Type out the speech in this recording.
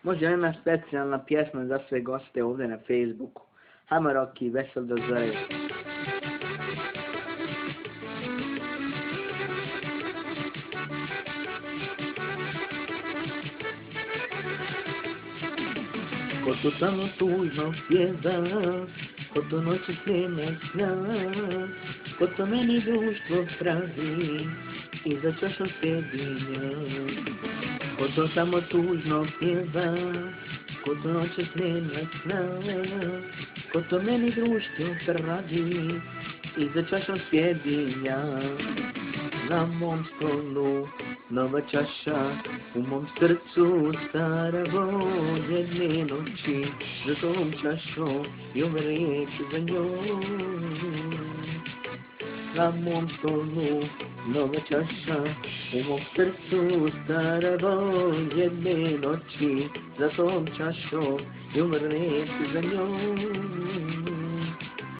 Možda jedna specijalna pjesma za sve goste ovdje na Facebooku. Hajmo Roki, vesel do zore. Ko to samo tužno pjeva, ko to noći snime sna, ko to meni društvo pravi i za čašom sjedinja. Ko to samo tužno pjeva, ko to noći snime sna, ko to meni društvo pravi i za čašom sjedinja. Na mom stolu nova čaša, u mom srcu stara voda jedne noći, za tom čašom i umrijeć za njom. Na mom stolu nova čaša, u mom srcu stara voda jedne noći, za tom čašom i umrijeć za njom.